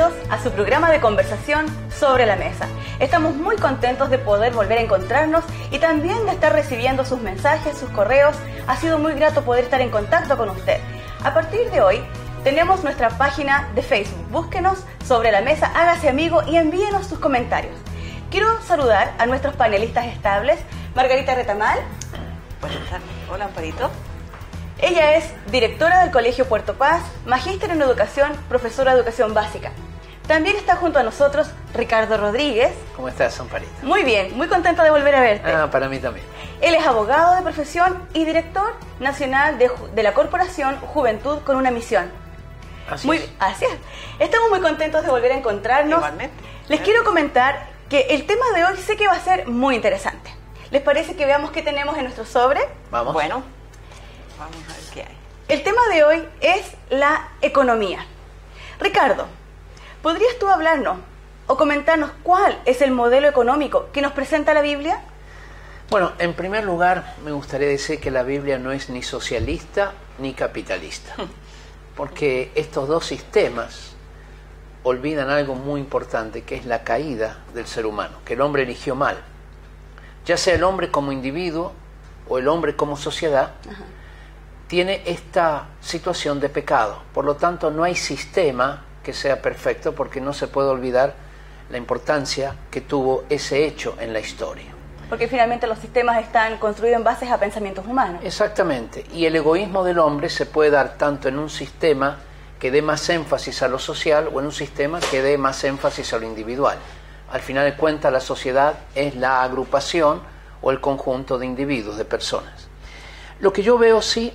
bienvenidos a su programa de conversación Sobre la Mesa. Estamos muy contentos de poder volver a encontrarnos y también de estar recibiendo sus mensajes, sus correos. Ha sido muy grato poder estar en contacto con usted. A partir de hoy tenemos nuestra página de Facebook. Búsquenos Sobre la Mesa, hágase amigo y envíenos sus comentarios. Quiero saludar a nuestros panelistas estables. Margarita Retamal. Buenas tardes. Hola, Amparito. Ella es directora del Colegio Puerto Paz, magíster en educación, profesora de educación básica. También está junto a nosotros Ricardo Rodríguez. ¿Cómo estás, Amparito? Muy bien, muy contento de volver a verte. Para mí también. Él es abogado de profesión y director nacional de la Corporación Juventud con una Misión. Así es. Así es. Estamos muy contentos de volver a encontrarnos. Igualmente. Les quiero comentar que el tema de hoy sé que va a ser muy interesante. ¿Les parece que veamos qué tenemos en nuestro sobre? Vamos. Bueno, vamos a ver qué hay. El tema de hoy es la economía. Ricardo, ¿podrías tú hablarnos o comentarnos cuál es el modelo económico que nos presenta la Biblia? Bueno, en primer lugar, me gustaría decir que la Biblia no es ni socialista ni capitalista, porque estos dos sistemas olvidan algo muy importante, que es la caída del ser humano, que el hombre eligió mal. Ya sea el hombre como individuo o el hombre como sociedad, tiene esta situación de pecado. Por lo tanto, no hay sistema que sea perfecto, porque no se puede olvidar la importancia que tuvo ese hecho en la historia. Porque finalmente los sistemas están construidos en base a pensamientos humanos. Exactamente. Y el egoísmo del hombre se puede dar tanto en un sistema que dé más énfasis a lo social o en un sistema que dé más énfasis a lo individual. Al final de cuentas, la sociedad es la agrupación o el conjunto de individuos, de personas. Lo que yo veo sí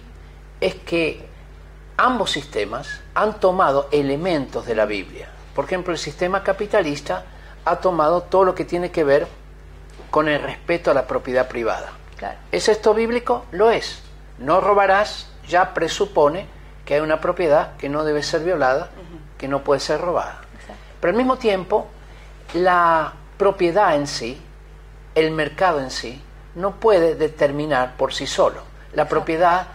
es que ambos sistemas han tomado elementos de la Biblia. Por ejemplo, el sistema capitalista ha tomado todo lo que tiene que ver con el respeto a la propiedad privada. Claro. ¿Es esto bíblico? Lo es. No robarás ya presupone que hay una propiedad que no debe ser violada, que no puede ser robada. Exacto. Pero al mismo tiempo, la propiedad en sí, el mercado en sí, no puede determinar por sí solo. La propiedad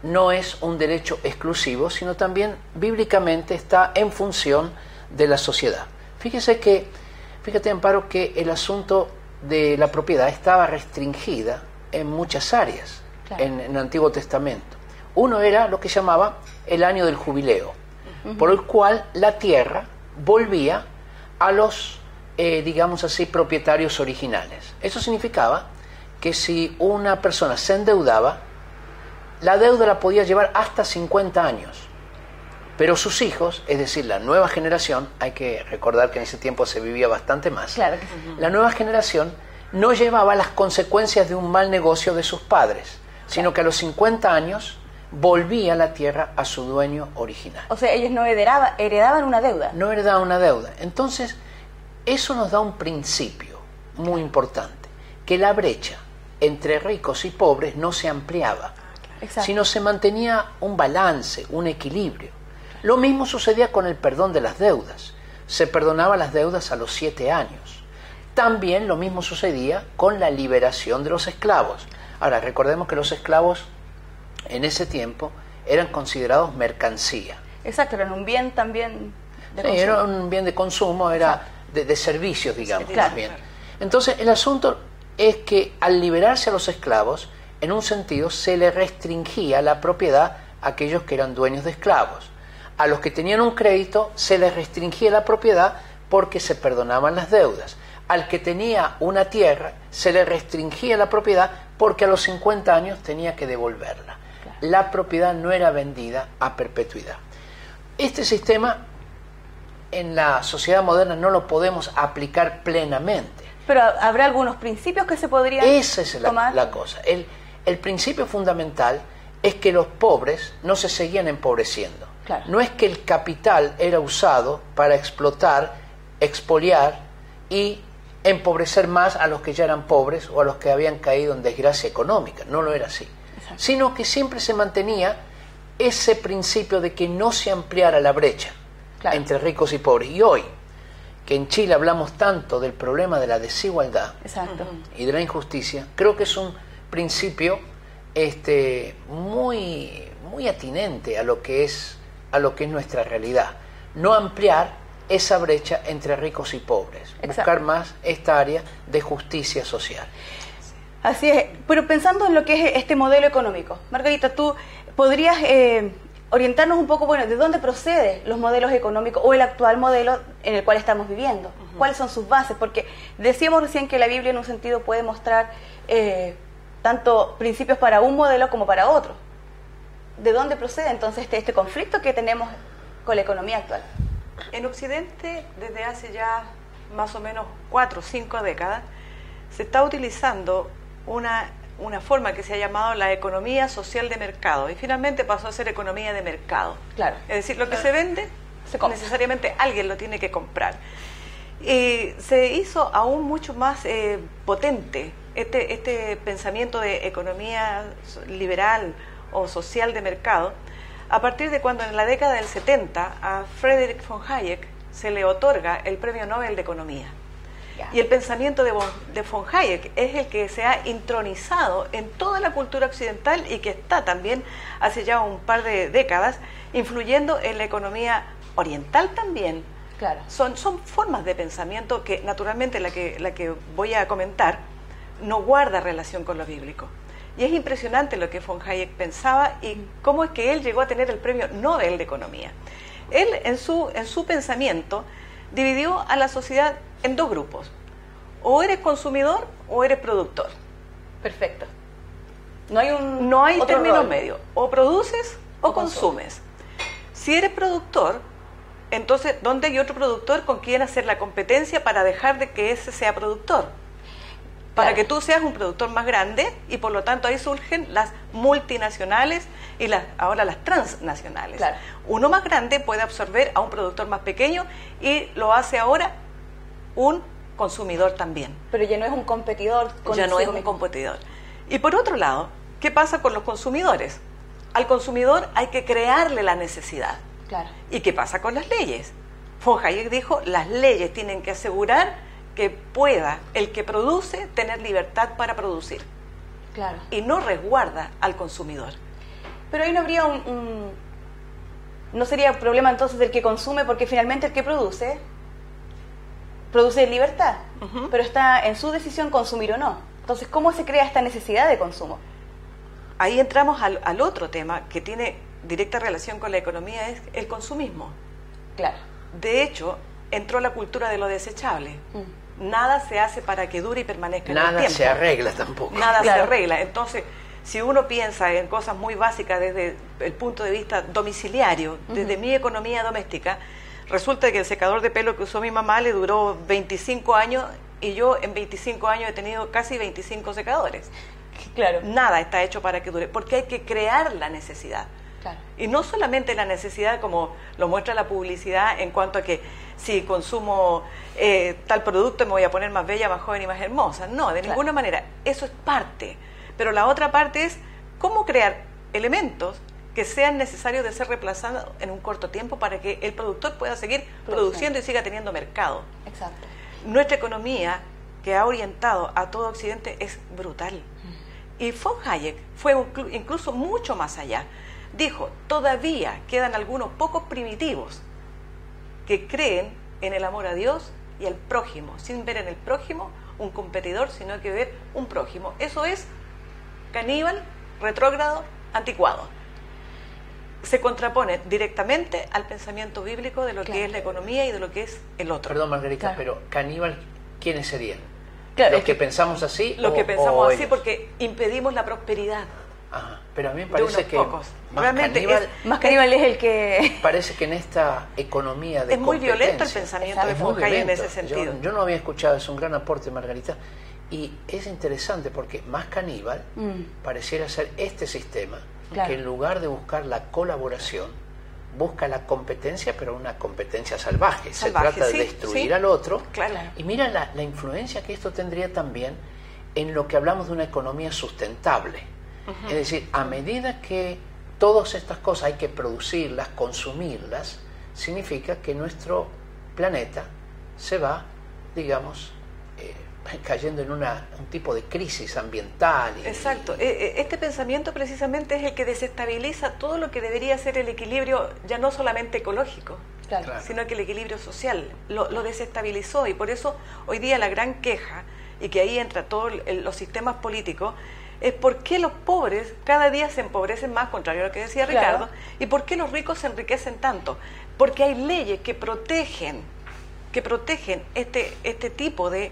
no es un derecho exclusivo, sino también bíblicamente está en función de la sociedad. Fíjate, Amparo, que el asunto de la propiedad estaba restringida en muchas áreas. Claro. En el Antiguo Testamento. Uno era lo que llamaba el año del jubileo, por el cual la tierra volvía a los, digamos así, propietarios originales. Eso significaba que si una persona se endeudaba, la deuda la podía llevar hasta 50 años. Pero sus hijos, es decir, la nueva generación, hay que recordar que en ese tiempo se vivía bastante más, claro que sí. La nueva generación no llevaba las consecuencias de un mal negocio de sus padres, sino que a los 50 años volvía la tierra a su dueño original. O sea, ellos no heredaban una deuda. No heredaban una deuda. Entonces, eso nos da un principio muy importante, que la brecha entre ricos y pobres no se ampliaba, sino se mantenía un balance, un equilibrio. Lo mismo sucedía con el perdón de las deudas. Se perdonaba las deudas a los 7 años. También lo mismo sucedía con la liberación de los esclavos. Ahora, recordemos que los esclavos en ese tiempo eran considerados mercancía. Exacto, eran un bien también de consumo. Era un bien de consumo, era de servicios, digamos. Claro. Bien. Entonces, el asunto es que al liberarse a los esclavos, en un sentido, se le restringía la propiedad a aquellos que eran dueños de esclavos. A los que tenían un crédito, se les restringía la propiedad porque se perdonaban las deudas. Al que tenía una tierra, se le restringía la propiedad porque a los 50 años tenía que devolverla. Claro. La propiedad no era vendida a perpetuidad. Este sistema en la sociedad moderna no lo podemos aplicar plenamente. Pero habrá algunos principios que se podrían Esa es tomar. la cosa. El principio fundamental es que los pobres no se seguían empobreciendo. Claro. No es que el capital era usado para explotar, expoliar y empobrecer más a los que ya eran pobres o a los que habían caído en desgracia económica. No lo era así. Exacto. Sino que siempre se mantenía ese principio de que no se ampliara la brecha, claro, entre ricos y pobres. Y hoy, que en Chile hablamos tanto del problema de la desigualdad, exacto, y de la injusticia, creo que es un principio muy atinente a lo que es nuestra realidad. No ampliar esa brecha entre ricos y pobres, Exacto. buscar más esta área de justicia social. Así es, pero pensando en lo que es este modelo económico, Margarita, tú podrías orientarnos un poco, bueno, de dónde proceden los modelos económicos o el actual modelo en el cual estamos viviendo. ¿Cuáles son sus bases? Porque decíamos recién que la Biblia en un sentido puede mostrar tanto principios para un modelo como para otro. ¿De dónde procede entonces este conflicto que tenemos con la economía actual? En Occidente, desde hace ya más o menos 4 o 5 décadas, se está utilizando una forma que se ha llamado la economía social de mercado, y finalmente pasó a ser economía de mercado. Claro. Es decir, lo que se vende, Se compra. necesariamente alguien lo tiene que comprar. Y se hizo aún mucho más potente este pensamiento de economía liberal o social de mercado, a partir de cuando en la década del 70 a Friedrich von Hayek se le otorga el Premio Nobel de Economía. Ya. Y el pensamiento de von Hayek es el que se ha intronizado en toda la cultura occidental y que está también hace ya un par de décadas influyendo en la economía oriental también. Claro. Son formas de pensamiento que naturalmente la que voy a comentar no guarda relación con lo bíblico. Y es impresionante lo que von Hayek pensaba y cómo es que él llegó a tener el Premio Nobel de Economía. Él en su pensamiento dividió a la sociedad en 2 grupos. O eres consumidor o eres productor. Perfecto. No hay No hay otro término rol. medio. O produces o consumes. Si eres productor, entonces, ¿dónde hay otro productor con quien hacer la competencia para dejar de que ese sea productor? Para Claro. que tú seas un productor más grande, y por lo tanto ahí surgen las multinacionales y ahora las transnacionales. Claro. Uno más grande puede absorber a un productor más pequeño y lo hace ahora un consumidor también. Pero ya no es un competidor. Ya no es consigo un mismo. competidor. Y por otro lado, ¿qué pasa con los consumidores? Al consumidor hay que crearle la necesidad. Claro. ¿Y qué pasa con las leyes? Von Hayek dijo, las leyes tienen que asegurar que pueda el que produce tener libertad para producir, Claro. y no resguarda al consumidor. Pero ahí no habría no sería problema entonces del que consume, porque finalmente el que produce en libertad, Ujú. pero está en su decisión consumir o no. Entonces, ¿cómo se crea esta necesidad de consumo? Ahí entramos al otro tema que tiene directa relación con la economía, es el consumismo. Claro. De hecho, entró la cultura de lo desechable. Nada se hace para que dure y permanezca en el Nada tiempo. se arregla tampoco. Nada Claro. se arregla. Entonces, si uno piensa en cosas muy básicas desde el punto de vista domiciliario, desde mi economía doméstica, resulta que el secador de pelo que usó mi mamá le duró 25 años y yo en 25 años he tenido casi 25 secadores. Claro. Nada está hecho para que dure, porque hay que crear la necesidad. Claro. Y no solamente la necesidad como lo muestra la publicidad en cuanto a que si consumo tal producto me voy a poner más bella, más joven y más hermosa. No, de ninguna manera. Eso es parte. Pero la otra parte es cómo crear elementos que sean necesarios de ser reemplazados en un corto tiempo para que el productor pueda seguir produciendo y siga teniendo mercado. Exacto. Nuestra economía, que ha orientado a todo Occidente, es brutal. Y von Hayek fue incluso mucho más allá. Dijo, todavía quedan algunos pocos primitivos que creen en el amor a Dios y al prójimo, sin ver en el prójimo un competidor, sino que ver un prójimo. Eso es caníbal, retrógrado, anticuado. Se contrapone directamente al pensamiento bíblico de lo que es la economía y de lo que es el otro. Perdón, Margarita, Claro. pero caníbal, ¿quiénes serían? Claro, ¿Los es que que pensamos así? Lo que o pensamos así ellos? porque impedimos la prosperidad. Ajá, pero a mí me de parece unos que pocos. más Realmente caníbal, Más caníbal es el que... parece que en esta economía de Es muy violento el competencia, pensamiento de es muy von Hayek en violento. ese sentido. Yo no había escuchado, es un gran aporte, Margarita, y es interesante porque más caníbal pareciera ser este sistema, Claro. que en lugar de buscar la colaboración, busca la competencia, pero una competencia salvaje. Salvaje, Se trata sí, de destruir sí. al otro. Claro. Y mira la influencia que esto tendría también en lo que hablamos de una economía sustentable. Es decir, a medida que todas estas cosas hay que producirlas, consumirlas, significa que nuestro planeta se va, digamos, cayendo en un tipo de crisis ambiental. Exacto. Este pensamiento precisamente es el que desestabiliza todo lo que debería ser el equilibrio, ya no solamente ecológico, Claro. sino que el equilibrio social lo desestabilizó, y por eso hoy día la gran queja, y que ahí entra todos los sistemas políticos, es por qué los pobres cada día se empobrecen más, contrario a lo que decía Ricardo, y por qué los ricos se enriquecen tanto. Porque hay leyes que protegen este tipo de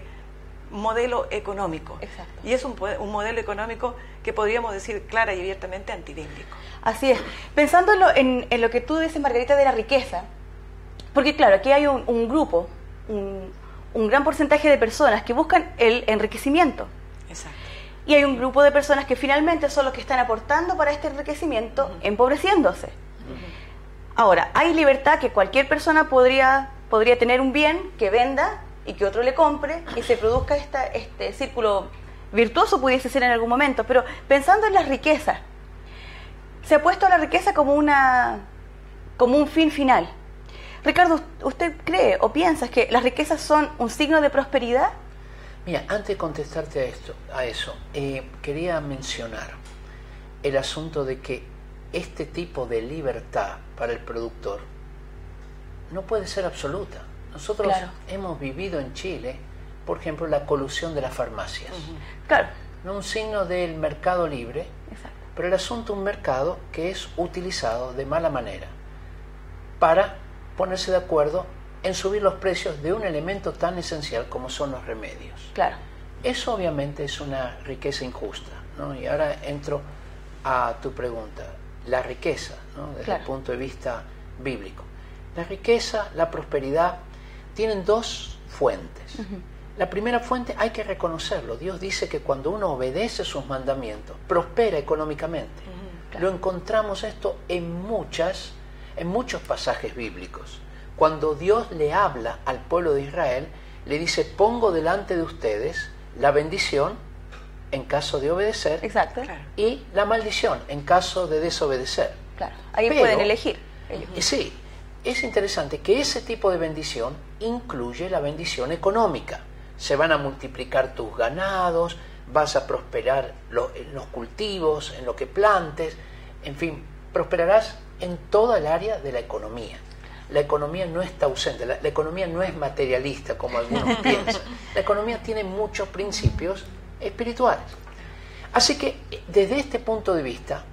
modelo económico. Exacto. Y es un modelo económico que podríamos decir clara y abiertamente antibíblico. Así es. Pensándolo en lo que tú dices, Margarita, de la riqueza, porque claro, aquí hay un grupo, un gran porcentaje de personas que buscan el enriquecimiento. Exacto. Y hay un grupo de personas que finalmente son los que están aportando para este enriquecimiento, empobreciéndose. Ahora, hay libertad, que cualquier persona podría tener un bien que venda y que otro le compre y se produzca este círculo virtuoso, pudiese ser en algún momento. Pero pensando en las riquezas, se ha puesto a la riqueza como un fin final. Ricardo, ¿usted cree o piensa que las riquezas son un signo de prosperidad? Mira, antes de contestarte a eso, quería mencionar el asunto de que este tipo de libertad para el productor no puede ser absoluta. Nosotros hemos vivido en Chile, por ejemplo, la colusión de las farmacias. Claro. No un signo del mercado libre, pero el asunto es un mercado que es utilizado de mala manera para ponerse de acuerdo en subir los precios de un elemento tan esencial como son los remedios. Claro. Eso obviamente es una riqueza injusta, ¿no? Y ahora entro a tu pregunta. La riqueza, ¿no? Desde el punto de vista bíblico. La riqueza, la prosperidad, tienen dos fuentes. La primera fuente hay que reconocerlo. Dios dice que cuando uno obedece sus mandamientos, prospera económicamente. Lo encontramos esto en muchos pasajes bíblicos. Cuando Dios le habla al pueblo de Israel, le dice: pongo delante de ustedes la bendición en caso de obedecer, y la maldición en caso de desobedecer. Claro, ahí pueden elegir ellos. Sí, es interesante que ese tipo de bendición incluye la bendición económica. Se van a multiplicar tus ganados, vas a prosperar en los cultivos, en lo que plantes, en fin, prosperarás en toda el área de la economía. La economía no está ausente, la economía no es materialista como algunos piensan. La economía tiene muchos principios espirituales. Así que desde este punto de vista,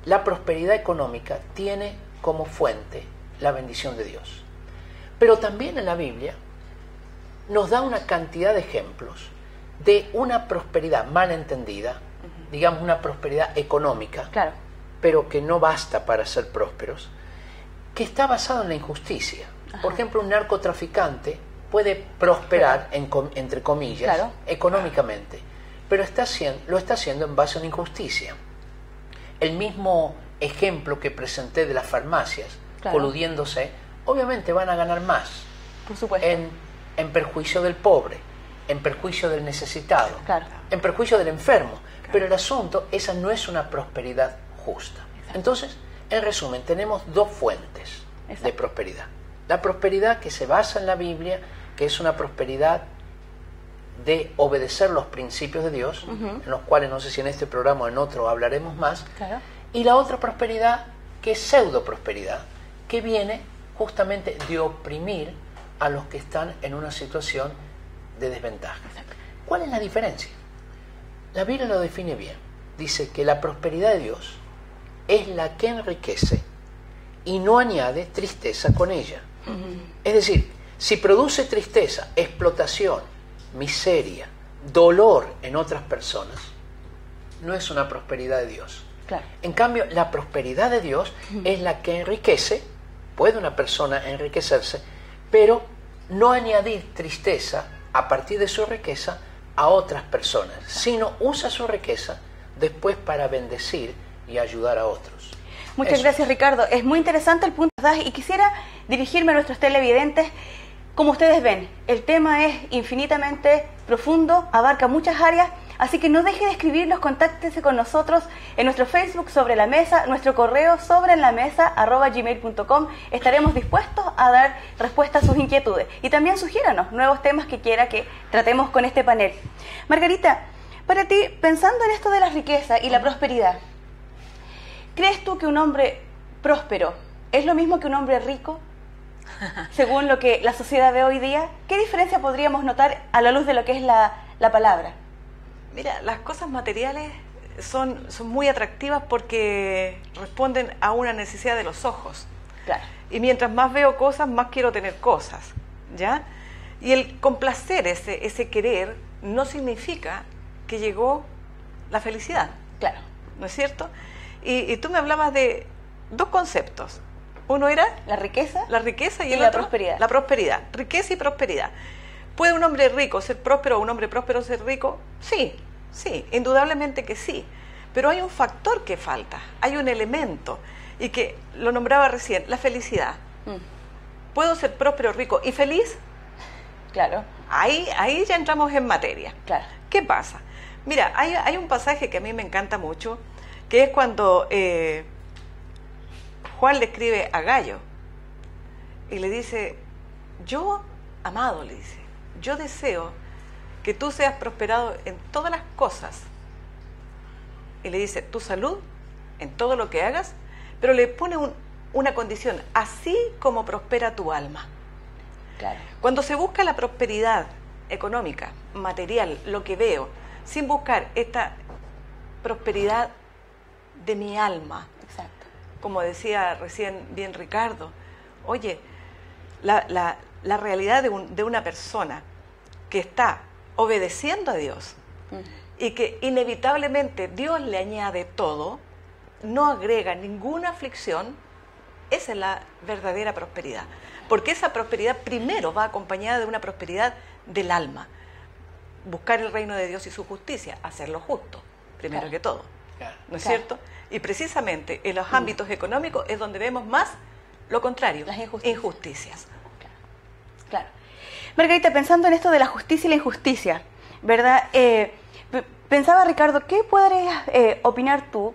la prosperidad económica tiene como fuente la bendición de Dios. Pero también en la Biblia nos da una cantidad de ejemplos de una prosperidad mal entendida, digamos una prosperidad económica, pero que no basta para ser prósperos, que está basado en la injusticia. Por ejemplo, un narcotraficante puede prosperar, entre comillas, económicamente, pero lo está haciendo en base a una injusticia. El mismo ejemplo que presenté de las farmacias, coludiéndose, obviamente van a ganar más, por supuesto, en perjuicio del pobre, en perjuicio del necesitado, en perjuicio del enfermo. Pero el asunto, esa no es una prosperidad justa. Entonces, en resumen, tenemos dos fuentes de prosperidad. La prosperidad que se basa en la Biblia, que es una prosperidad de obedecer los principios de Dios, en los cuales no sé si en este programa o en otro hablaremos más, y la otra prosperidad, que es pseudo prosperidad, que viene justamente de oprimir a los que están en una situación de desventaja. ¿Cuál es la diferencia? La Biblia lo define bien. Dice que la prosperidad de Dios es la que enriquece y no añade tristeza con ella. Es decir, si produce tristeza, explotación, miseria, dolor en otras personas, no es una prosperidad de Dios. En cambio, la prosperidad de Dios es la que enriquece. Puede una persona enriquecerse, pero no añadir tristeza a partir de su riqueza a otras personas, sino usa su riqueza después para bendecir y ayudar a otros. Muchas gracias, Ricardo. Es muy interesante el punto que das y quisiera dirigirme a nuestros televidentes. Como ustedes ven, el tema es infinitamente profundo, abarca muchas áreas, así que no deje de escribirnos, contáctese con nosotros en nuestro Facebook Sobre la Mesa, nuestro correo sobreenlamesa@gmail.com. Estaremos dispuestos a dar respuesta a sus inquietudes y también sugiéranos nuevos temas que quiera que tratemos con este panel. Margarita, para ti, pensando en esto de la riqueza y la prosperidad, ¿crees tú que un hombre próspero es lo mismo que un hombre rico? según lo que la sociedad ve hoy día? ¿Qué diferencia podríamos notar a la luz de lo que es la palabra? Mira, las cosas materiales son muy atractivas porque responden a una necesidad de los ojos. Claro. Y mientras más veo cosas, más quiero tener cosas, ¿ya? Y el complacer, ese querer, no significa que llegó la felicidad. Claro. ¿No es cierto? Y tú me hablabas de dos conceptos. Uno era la riqueza y el la otro prosperidad. la prosperidad. Riqueza y prosperidad. ¿Puede un hombre rico ser próspero o un hombre próspero ser rico? Sí, indudablemente que sí. Pero hay un factor que falta, hay un elemento, y que lo nombraba recién, la felicidad. ¿Puedo ser próspero, rico y feliz? Claro. Ahí ya entramos en materia. Claro. ¿Qué pasa? Mira, hay un pasaje que a mí me encanta mucho, que es cuando Juan le escribe a Gallo y le dice, yo, amado, le dice, yo deseo que tú seas prosperado en todas las cosas. Y le dice, tu salud, en todo lo que hagas, pero le pone una condición, así como prospera tu alma. Claro. Cuando se busca la prosperidad económica, material, lo que veo, sin buscar esta prosperidad de mi alma, Exacto. como decía recién bien Ricardo, oye, la realidad de una persona que está obedeciendo a Dios y que inevitablemente Dios le añade todo, no agrega ninguna aflicción, esa es la verdadera prosperidad. Porque esa prosperidad primero va acompañada de una prosperidad del alma. Buscar el reino de Dios y su justicia, hacer lo justo, primero que todo. ¿No es cierto? Y precisamente en los ámbitos económicos es donde vemos más lo contrario, las injusticias. Claro. Margarita, pensando en esto de la justicia y la injusticia, ¿verdad? Pensaba, Ricardo, ¿qué podrías opinar tú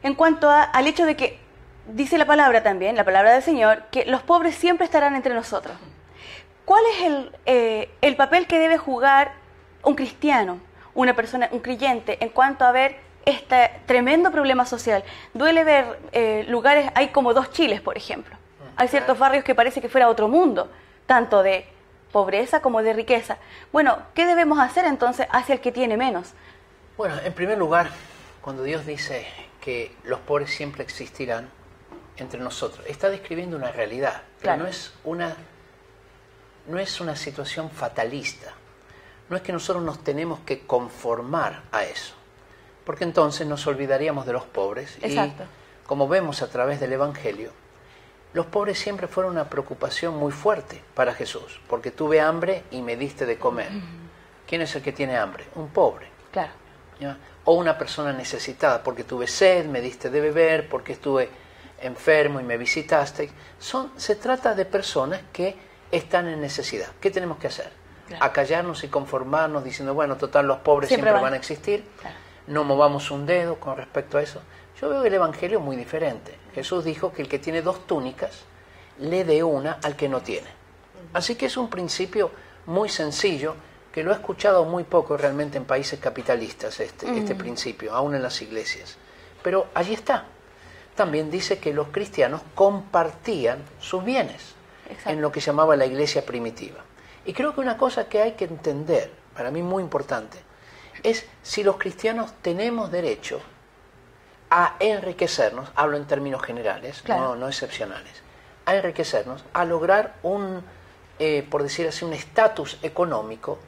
en cuanto al hecho de que dice la palabra también, la palabra del Señor, que los pobres siempre estarán entre nosotros? ¿Cuál es el papel que debe jugar un cristiano, una persona, un creyente, en cuanto a ver este tremendo problema social? Duele ver lugares, hay como dos Chiles, por ejemplo. Hay ciertos barrios que parece que fuera otro mundo, tanto de pobreza como de riqueza. Bueno, ¿qué debemos hacer entonces hacia el que tiene menos? Bueno, en primer lugar, cuando Dios dice que los pobres siempre existirán entre nosotros, está describiendo una realidad, pero claro. no es una situación fatalista. No es que nosotros nos tenemos que conformar a eso, porque entonces nos olvidaríamos de los pobres. Exacto. Y como vemos a través del Evangelio, los pobres siempre fueron una preocupación muy fuerte para Jesús, porque tuve hambre y me diste de comer. ¿Quién es el que tiene hambre? Un pobre. Claro. ¿Ya? O una persona necesitada, porque tuve sed, me diste de beber, porque estuve enfermo y me visitaste. Se trata de personas que están en necesidad. ¿Qué tenemos que hacer? Claro. Acallarnos y conformarnos diciendo, bueno, total, los pobres siempre van a existir. Claro. No movamos un dedo con respecto a eso. Yo veo el Evangelio muy diferente. Jesús dijo que el que tiene 2 túnicas le dé una al que no tiene. Así que es un principio muy sencillo, que lo he escuchado muy poco realmente en países capitalistas, este principio, aún en las iglesias. Pero allí está. También dice que los cristianos compartían sus bienes. Exacto. En lo que llamaba la iglesia primitiva. Y creo que una cosa que hay que entender, para mí muy importante, es si los cristianos tenemos derecho a enriquecernos, hablo en términos generales, claro. no excepcionales, a enriquecernos, a lograr un, por decir así, un estatus económico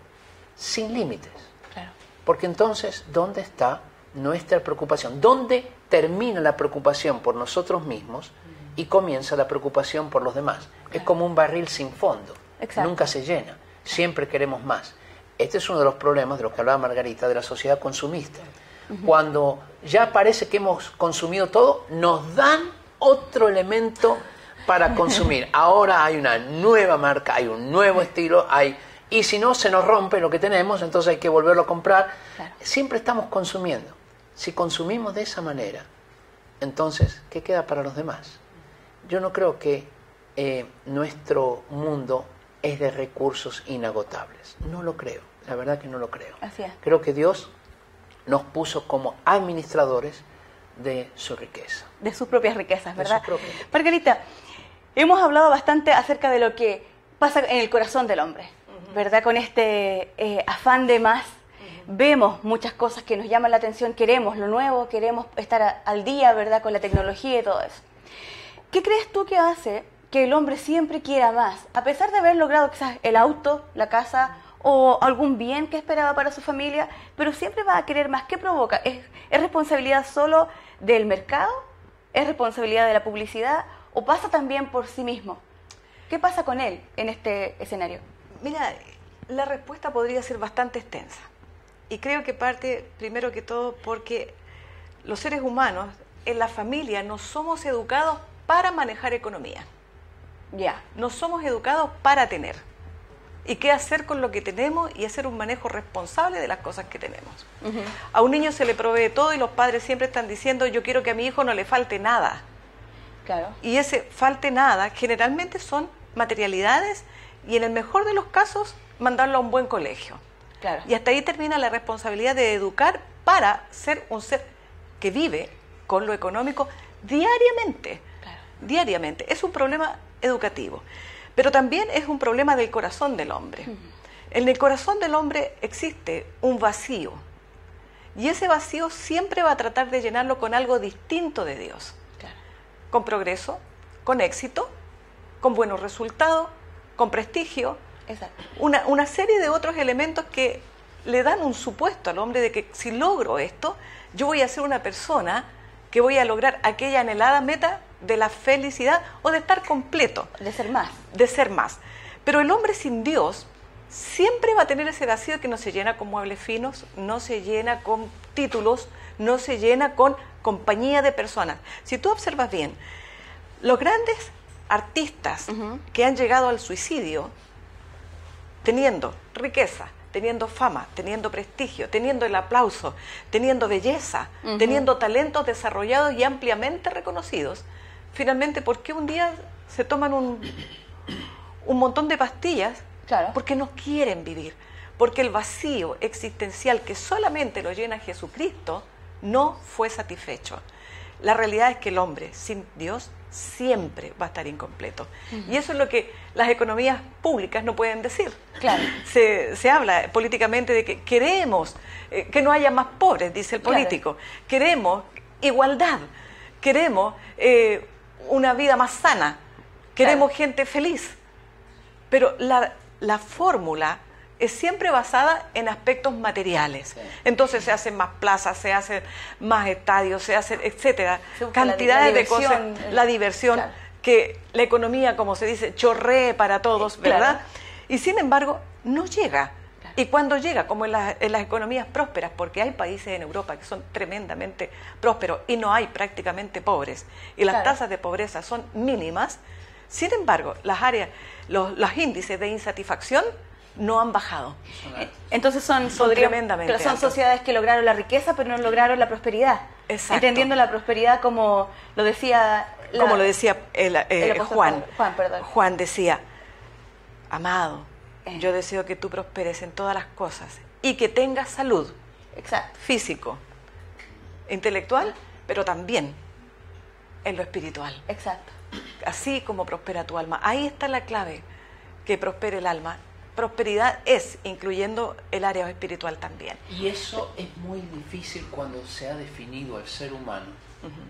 sin límites. Claro. Porque entonces, ¿dónde está nuestra preocupación? ¿Dónde termina la preocupación por nosotros mismos y comienza la preocupación por los demás? Claro. Es como un barril sin fondo. Exacto. Nunca se llena, siempre queremos más. Este es uno de los problemas de los que hablaba Margarita, de la sociedad consumista. Cuando ya parece que hemos consumido todo, nos dan otro elemento para consumir. Ahora hay una nueva marca, hay un nuevo estilo, y si no, se nos rompe lo que tenemos, entonces hay que volverlo a comprar. Claro. Siempre estamos consumiendo. Si consumimos de esa manera, entonces, ¿qué queda para los demás? Yo no creo que nuestro mundo es de recursos inagotables. No lo creo, la verdad que no lo creo. Así es. Creo que Dios nos puso como administradores de su riqueza. De sus propias riquezas, ¿verdad? De sus propias. Margarita, Hemos hablado bastante acerca de lo que pasa en el corazón del hombre, ¿verdad? Con este afán de más, vemos muchas cosas que nos llaman la atención, queremos lo nuevo, queremos estar al día, ¿verdad? Con la tecnología y todo eso. ¿Qué crees tú que hace que el hombre siempre quiera más? A pesar de haber logrado quizás el auto, la casa o algún bien que esperaba para su familia, pero siempre va a querer más. ¿Qué provoca? ¿Es responsabilidad solo del mercado? ¿Es responsabilidad de la publicidad? ¿O pasa también por sí mismo? ¿Qué pasa con él en este escenario? Mira, la respuesta podría ser bastante extensa. Y creo que parte, primero que todo, porque los seres humanos en la familia no somos educados para manejar economía. Ya. No somos educados para tener. Y qué hacer con lo que tenemos y hacer un manejo responsable de las cosas que tenemos. A un niño se le provee todo y los padres siempre están diciendo, yo quiero que a mi hijo no le falte nada. Claro. Y ese falte nada generalmente son materialidades y en el mejor de los casos mandarlo a un buen colegio. Claro. Y hasta ahí termina la responsabilidad de educar para ser un ser que vive con lo económico diariamente. Claro. Diariamente. Es un problema educativo. Pero también es un problema del corazón del hombre. En el corazón del hombre existe un vacío. Y ese vacío siempre va a tratar de llenarlo con algo distinto de Dios. Claro. Con progreso, con éxito, con buenos resultados, con prestigio. Exacto. Una serie de otros elementos que le dan un supuesto al hombre de que si logro esto, yo voy a ser una persona que voy a lograr aquella anhelada meta de la felicidad o de estar completo. De ser más. De ser más. Pero el hombre sin Dios siempre va a tener ese vacío que no se llena con muebles finos, no se llena con títulos, no se llena con compañía de personas. Si tú observas bien, los grandes artistas que han llegado al suicidio, teniendo riqueza, teniendo fama, teniendo prestigio, teniendo el aplauso, teniendo belleza, teniendo talentos desarrollados y ampliamente reconocidos, finalmente, ¿por qué un día se toman un montón de pastillas? Claro. Porque no quieren vivir, porque el vacío existencial que solamente lo llena Jesucristo no fue satisfecho. La realidad es que el hombre sin Dios siempre va a estar incompleto. Y eso es lo que las economías públicas no pueden decir. Claro. Se habla políticamente de que queremos que no haya más pobres, dice el político. Claro. Queremos igualdad, queremos una vida más sana, queremos gente feliz. Pero la fórmula es siempre basada en aspectos materiales. Sí. Entonces se hacen más plazas, se hacen más estadios, se hacen, etcétera, cantidades de cosas, la diversión, claro, que la economía, como se dice, chorree para todos, ¿verdad? Claro. Y sin embargo, no llega. Claro. Y cuando llega, como en las economías prósperas, porque hay países en Europa que son tremendamente prósperos y no hay prácticamente pobres, y las, claro, tasas de pobreza son mínimas, sin embargo, las áreas, los índices de insatisfacción no han bajado. Entonces son tremendamente pero son altos. Sociedades que lograron la riqueza pero no lograron la prosperidad. Exacto. Entendiendo la prosperidad como lo decía Juan. Perdón. Juan decía, amado, yo deseo que tú prosperes en todas las cosas y que tengas salud. Exacto. Físico, intelectual, pero también en lo espiritual. Exacto. Así como prospera tu alma. Ahí está la clave, que prospere el alma. Prosperidad es, incluyendo el área espiritual también. Y eso es muy difícil cuando se ha definido al ser humano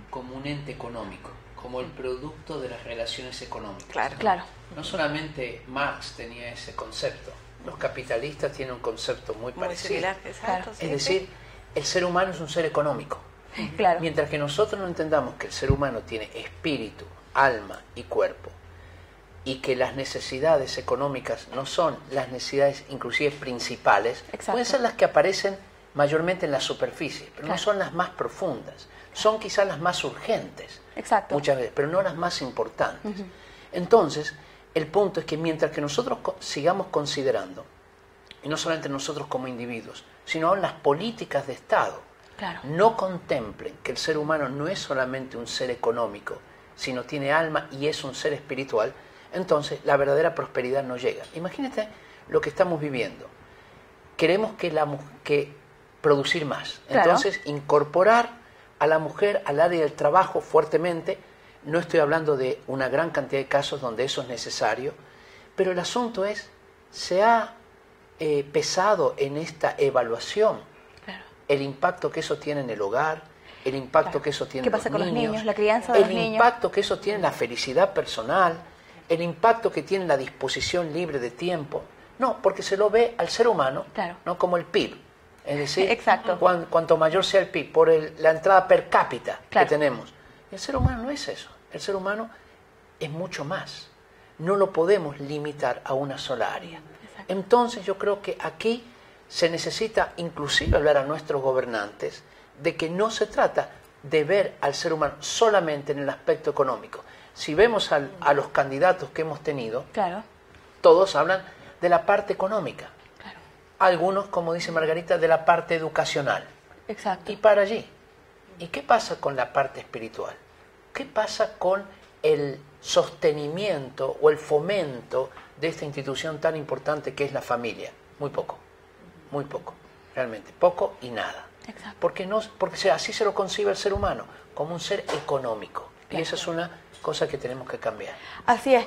como un ente económico, como el producto de las relaciones económicas. Claro. Claro. No solamente Marx tenía ese concepto, los capitalistas tienen un concepto muy parecido. Similar, exacto. Es decir, el ser humano es un ser económico. Claro. Mientras que nosotros no entendamos que el ser humano tiene espíritu, alma y cuerpo, y que las necesidades económicas no son las necesidades inclusive principales, exacto, pueden ser las que aparecen mayormente en la superficie, pero claro, no son las más profundas, son quizás las más urgentes, exacto, muchas veces, pero no las más importantes. Entonces, el punto es que mientras que nosotros sigamos considerando, y no solamente nosotros como individuos, sino aún las políticas de Estado, claro, no contemplen que el ser humano no es solamente un ser económico, sino tiene alma y es un ser espiritual, entonces la verdadera prosperidad no llega. Imagínate lo que estamos viviendo. Queremos que producir más. Claro. Entonces, incorporar a la mujer al área del trabajo fuertemente, No estoy hablando de una gran cantidad de casos donde eso es necesario, pero el asunto es, se ha pesado en esta evaluación el impacto que eso tiene en el hogar, el impacto que eso tiene en los niños, la crianza de los niños, el impacto que eso tiene en la felicidad personal, el impacto que tiene en la disposición libre de tiempo. No, porque se lo ve al ser humano, no como el PIB. Es decir, cuanto mayor sea el PIB, por la entrada per cápita que tenemos. El ser humano no es eso. El ser humano es mucho más. No lo podemos limitar a una sola área. Entonces yo creo que aquí se necesita inclusive hablar a nuestros gobernantes de que no se trata de ver al ser humano solamente en el aspecto económico. Si vemos a los candidatos que hemos tenido, todos hablan de la parte económica. Algunos, como dice Margarita, de la parte educacional. Y para allí. ¿Y qué pasa con la parte espiritual? ¿Qué pasa con el sostenimiento o el fomento de esta institución tan importante que es la familia? Muy poco, realmente, poco y nada. Porque así se lo concibe el ser humano, como un ser económico. Y esa es una cosa que tenemos que cambiar. Así es.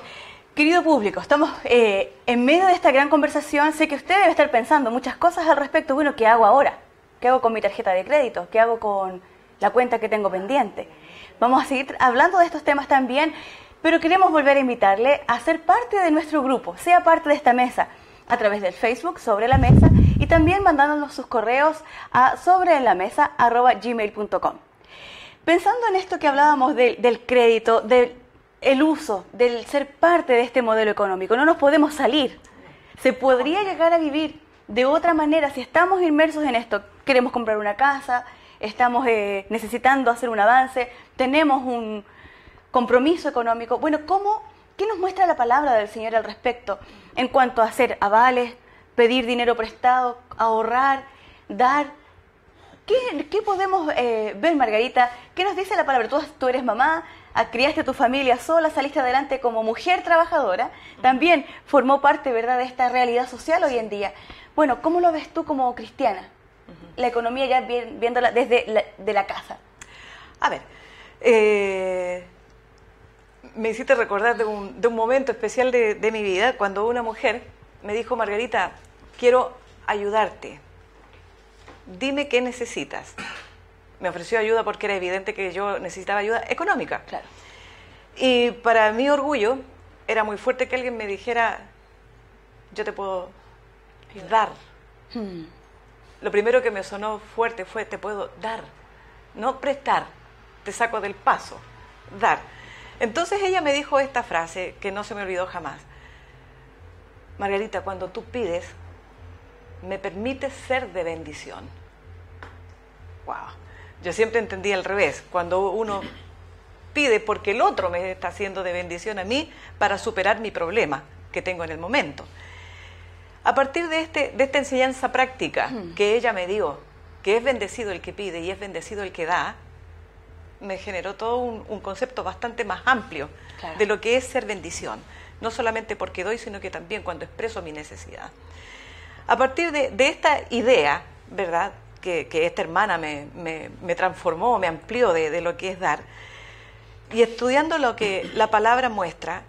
Querido público, estamos en medio de esta gran conversación. Sé que usted debe estar pensando muchas cosas al respecto. Bueno, ¿qué hago ahora? ¿Qué hago con mi tarjeta de crédito? ¿Qué hago con la cuenta que tengo pendiente? Vamos a seguir hablando de estos temas también, pero queremos volver a invitarle a ser parte de nuestro grupo, sea parte de esta mesa, a través del Facebook Sobre la Mesa y también mandándonos sus correos a sobreenlamesa@gmail.com. Pensando en esto que hablábamos del crédito, del uso, del ser parte de este modelo económico, no nos podemos salir. Se podría llegar a vivir de otra manera si estamos inmersos en esto. Queremos comprar una casa, estamos necesitando hacer un avance, tenemos un compromiso económico. Bueno, ¿qué nos muestra la palabra del Señor al respecto? En cuanto a hacer avales, pedir dinero prestado, ahorrar, dar. ¿Qué podemos ver, Margarita? ¿Qué nos dice la palabra? Tú eres mamá, criaste a tu familia sola, saliste adelante como mujer trabajadora, también formó parte, ¿verdad?, de esta realidad social hoy en día. Bueno, ¿cómo lo ves tú como cristiana? La economía ya viéndola desde la casa. A ver, me hiciste recordar de un momento especial de mi vida, cuando una mujer me dijo: Margarita, quiero ayudarte, dime qué necesitas. Me ofreció ayuda porque era evidente que yo necesitaba ayuda económica. Y para mi orgullo era muy fuerte que alguien me dijera: yo te puedo dar. Lo primero que me sonó fuerte fue: te puedo dar, no prestar, te saco del paso, dar. Entonces ella me dijo esta frase que no se me olvidó jamás: Margarita, cuando tú pides, me permites ser de bendición. Wow. Yo siempre entendí al revés, cuando uno pide porque el otro me está haciendo de bendición a mí para superar mi problema que tengo en el momento. A partir de esta enseñanza práctica que ella me dio, que es bendecido el que pide y es bendecido el que da, me generó todo un concepto bastante más amplio de lo que es ser bendición. No solamente porque doy, sino que también cuando expreso mi necesidad. A partir de esta idea, ¿verdad?, que esta hermana me transformó, me amplió de lo que es dar, y estudiando lo que la palabra muestra,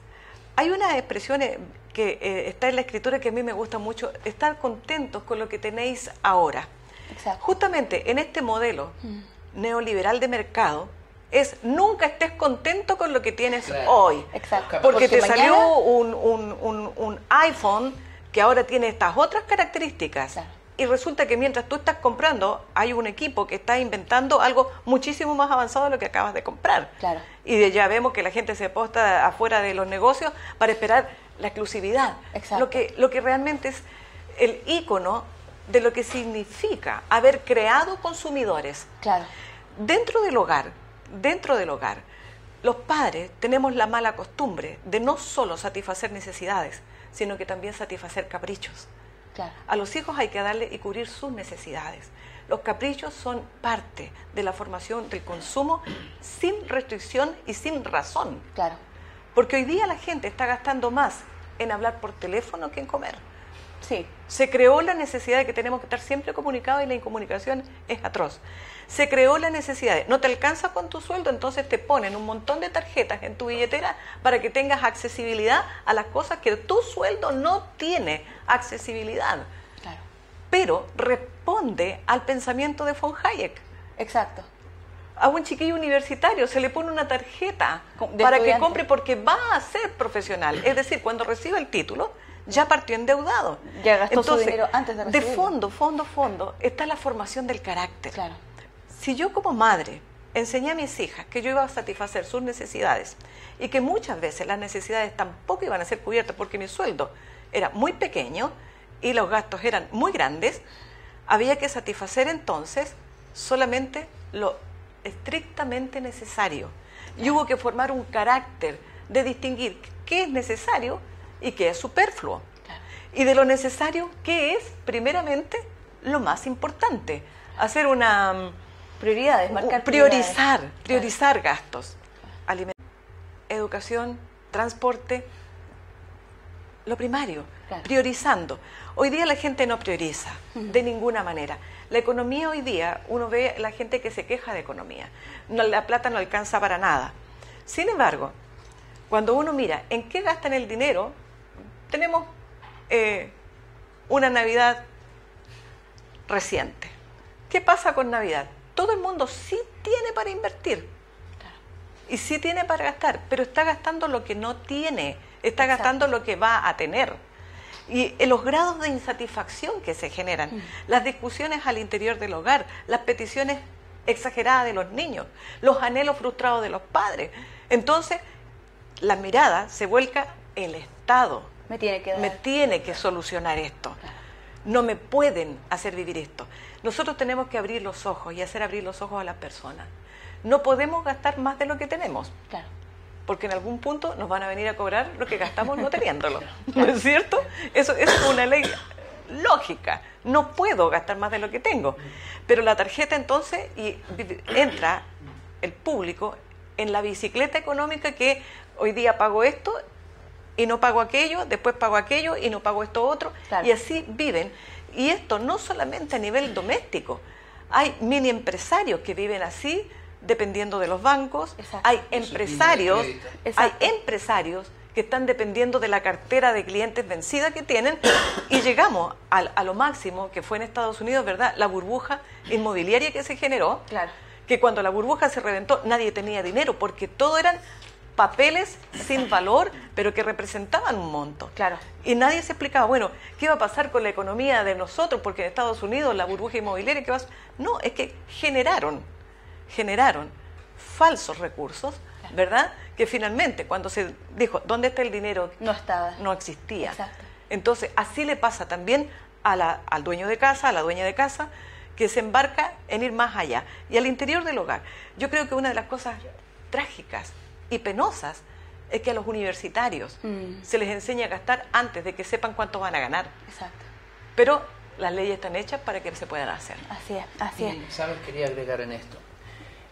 hay unas expresiones que está en la Escritura que a mí me gusta mucho: estar contentos con lo que tenéis ahora. Justamente en este modelo neoliberal de mercado, nunca estés contento con lo que tienes hoy. Porque te salió un iPhone que ahora tiene estas otras características. Y resulta que mientras tú estás comprando, hay un equipo que está inventando algo muchísimo más avanzado de lo que acabas de comprar. Y ya vemos que la gente se posta afuera de los negocios para esperar la exclusividad. Lo que realmente es el ícono de lo que significa haber creado consumidores. Dentro del hogar, los padres tenemos la mala costumbre de no solo satisfacer necesidades, sino que también satisfacer caprichos. A los hijos hay que darle y cubrir sus necesidades. Los caprichos son parte de la formación del consumo sin restricción y sin razón. Porque hoy día la gente está gastando más en hablar por teléfono que en comer. Sí. Se creó la necesidad de que tenemos que estar siempre comunicados y la incomunicación es atroz. Se creó la necesidad de, no te alcanza con tu sueldo, entonces te ponen un montón de tarjetas en tu billetera para que tengas accesibilidad a las cosas que tu sueldo no tiene accesibilidad. Claro. Pero responde al pensamiento de von Hayek. Exacto. A un chiquillo universitario se le pone una tarjeta De para que estudiante. compre porque va a ser profesional. Es decir, cuando recibe el título, ya partió endeudado. Ya gastó su Entonces, dinero antes de recibirlo. fondo, está la formación del carácter. Claro. Si yo como madre enseñé a mis hijas que yo iba a satisfacer sus necesidades y que muchas veces las necesidades tampoco iban a ser cubiertas porque mi sueldo era muy pequeño y los gastos eran muy grandes, había que satisfacer entonces solamente lo estrictamente necesario. Y hubo que formar un carácter de distinguir qué es necesario y qué es superfluo. Claro. Y de lo necesario, qué es primeramente lo más importante. Hacer una... Prioridades, marcar prioridades. priorizar gastos. Educación, transporte, lo primario, Claro. priorizando. Hoy día la gente no prioriza de ninguna manera. La economía hoy día, uno ve la gente que se queja de economía. No, la plata no alcanza para nada. Sin embargo, cuando uno mira en qué gastan el dinero, tenemos una Navidad reciente. ¿Qué pasa con Navidad? Todo el mundo sí tiene para invertir y sí tiene para gastar, pero está gastando lo que no tiene, está Exacto. gastando lo que va a tener. Y los grados de insatisfacción que se generan, las discusiones al interior del hogar, las peticiones exageradas de los niños, los anhelos frustrados de los padres. Entonces, la mirada se vuelca el Estado. Me tiene que dar. Me tiene que solucionar esto. No me pueden hacer vivir esto. Nosotros tenemos que abrir los ojos y hacer abrir los ojos a las personas. No podemos gastar más de lo que tenemos, Claro. porque en algún punto nos van a venir a cobrar lo que gastamos no teniéndolo. ¿No es cierto? Eso es una ley lógica. No puedo gastar más de lo que tengo. Pero la tarjeta entonces entra el público en la bicicleta económica que hoy día pago esto y no pago aquello, después pago aquello y no pago esto otro, Claro. y así viven. Y esto no solamente a nivel doméstico, hay mini empresarios que viven así, dependiendo de los bancos, Exacto. hay empresarios, Exacto. que están dependiendo de la cartera de clientes vencida que tienen, y llegamos a lo máximo que fue en Estados Unidos, ¿verdad? La burbuja inmobiliaria que se generó, Claro. que cuando la burbuja se reventó nadie tenía dinero porque todo eran papeles sin valor, pero que representaban un monto. Claro. Y nadie se explicaba, bueno, ¿qué va a pasar con la economía de nosotros? Porque en Estados Unidos la burbuja inmobiliaria, ¿qué va a... No, es que generaron falsos recursos, ¿verdad? Que finalmente, cuando se dijo, ¿dónde está el dinero? No estaba. No existía. Exacto. Entonces, así le pasa también al dueño de casa, a la dueña de casa, que se embarca en ir más allá. Y al interior del hogar, yo creo que una de las cosas trágicas y penosas es que a los universitarios se les enseña a gastar antes de que sepan cuánto van a ganar. Exacto. Pero las leyes están hechas para que se puedan hacer. Así es, así es. Y, ¿sabes? Quería agregar en esto.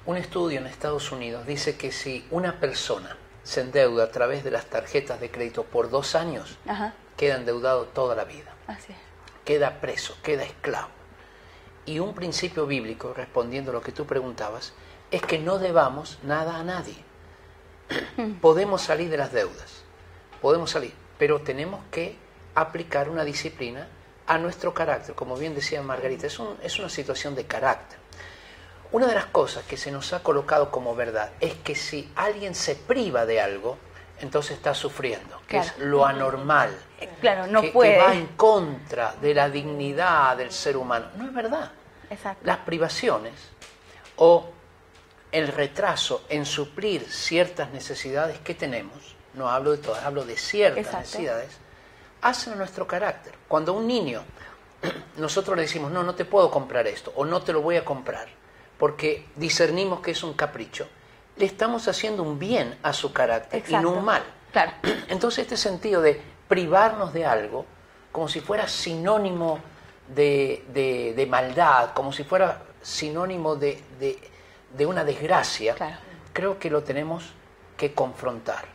Un estudio en Estados Unidos dice que si una persona se endeuda a través de las tarjetas de crédito por 2 años, Ajá. queda endeudado toda la vida. Así es. Queda preso, queda esclavo. Y un principio bíblico, respondiendo a lo que tú preguntabas, es que no debamos nada a nadie. Podemos salir de las deudas, podemos salir, pero tenemos que aplicar una disciplina a nuestro carácter. Como bien decía Margarita, es una situación de carácter. Una de las cosas que se nos ha colocado como verdad es que si alguien se priva de algo, entonces está sufriendo, que Claro. es lo anormal. Claro, no que puede. va en contra de la dignidad del ser humano. No es verdad. Exacto. Las privaciones o el retraso en suplir ciertas necesidades que tenemos, no hablo de todas, hablo de ciertas Exacto. necesidades, hacen a nuestro carácter. Cuando a un niño nosotros le decimos, no te puedo comprar esto, o no te lo voy a comprar, porque discernimos que es un capricho, le estamos haciendo un bien a su carácter y no un mal. Claro. Entonces este sentido de privarnos de algo, como si fuera sinónimo de maldad, como si fuera sinónimo de una desgracia, Claro. creo que lo tenemos que confrontar.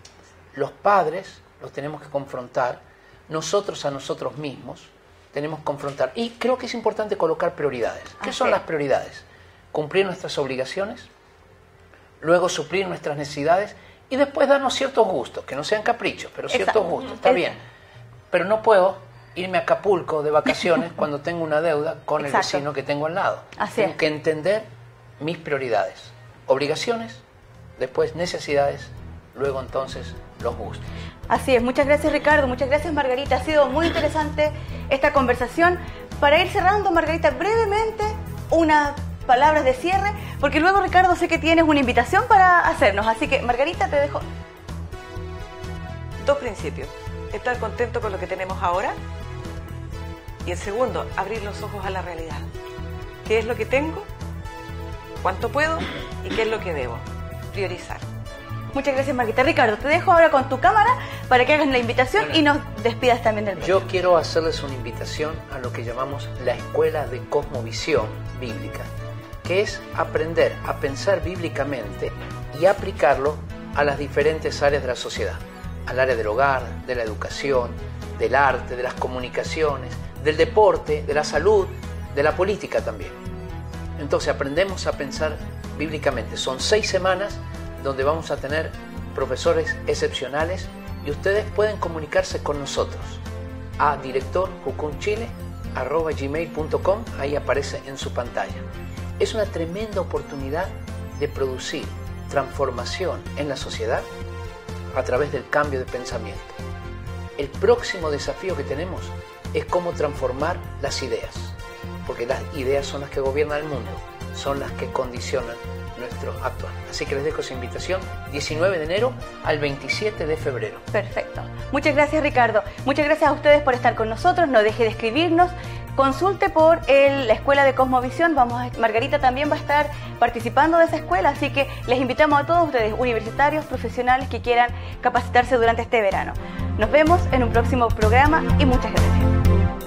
Los padres los tenemos que confrontar, nosotros a nosotros mismos, tenemos que confrontar. Y creo que es importante colocar prioridades. ¿Qué son es. las prioridades? Cumplir nuestras obligaciones, luego suplir nuestras necesidades y después darnos ciertos gustos, que no sean caprichos, pero ciertos gustos, está bien. Pero no puedo irme a Acapulco de vacaciones cuando tengo una deuda con el vecino que tengo al lado. Tengo que entender mis prioridades, obligaciones, después necesidades, luego entonces los gustos. Así es, muchas gracias Ricardo, muchas gracias Margarita, ha sido muy interesante esta conversación. Para ir cerrando, Margarita, brevemente unas palabras de cierre, porque luego Ricardo sé que tienes una invitación para hacernos, así que Margarita te dejo. 2 principios: estar contento con lo que tenemos ahora, y el segundo, abrir los ojos a la realidad. ¿Qué es lo que tengo? ¿Cuánto puedo? ¿Y qué es lo que debo? Priorizar. Muchas gracias Margarita. Ricardo, te dejo ahora con tu cámara para que hagas la invitación y nos despidas también del programa. Yo quiero hacerles una invitación a lo que llamamos la Escuela de Cosmovisión Bíblica, que es aprender a pensar bíblicamente y aplicarlo a las diferentes áreas de la sociedad, al área del hogar, de la educación, del arte, de las comunicaciones, del deporte, de la salud, de la política también. Entonces aprendemos a pensar bíblicamente. Son 6 semanas donde vamos a tener profesores excepcionales y ustedes pueden comunicarse con nosotros a directorjucunchile@gmail.com, ahí aparece en su pantalla. Es una tremenda oportunidad de producir transformación en la sociedad a través del cambio de pensamiento. El próximo desafío que tenemos es cómo transformar las ideas, porque las ideas son las que gobiernan el mundo, son las que condicionan nuestro actual. Así que les dejo esa invitación, 19 de enero al 27 de febrero. Perfecto. Muchas gracias Ricardo. Muchas gracias a ustedes por estar con nosotros. No deje de escribirnos. Consulte por la Escuela de Cosmovisión. Margarita también va a estar participando de esa escuela, así que les invitamos a todos ustedes, universitarios, profesionales que quieran capacitarse durante este verano. Nos vemos en un próximo programa y muchas gracias.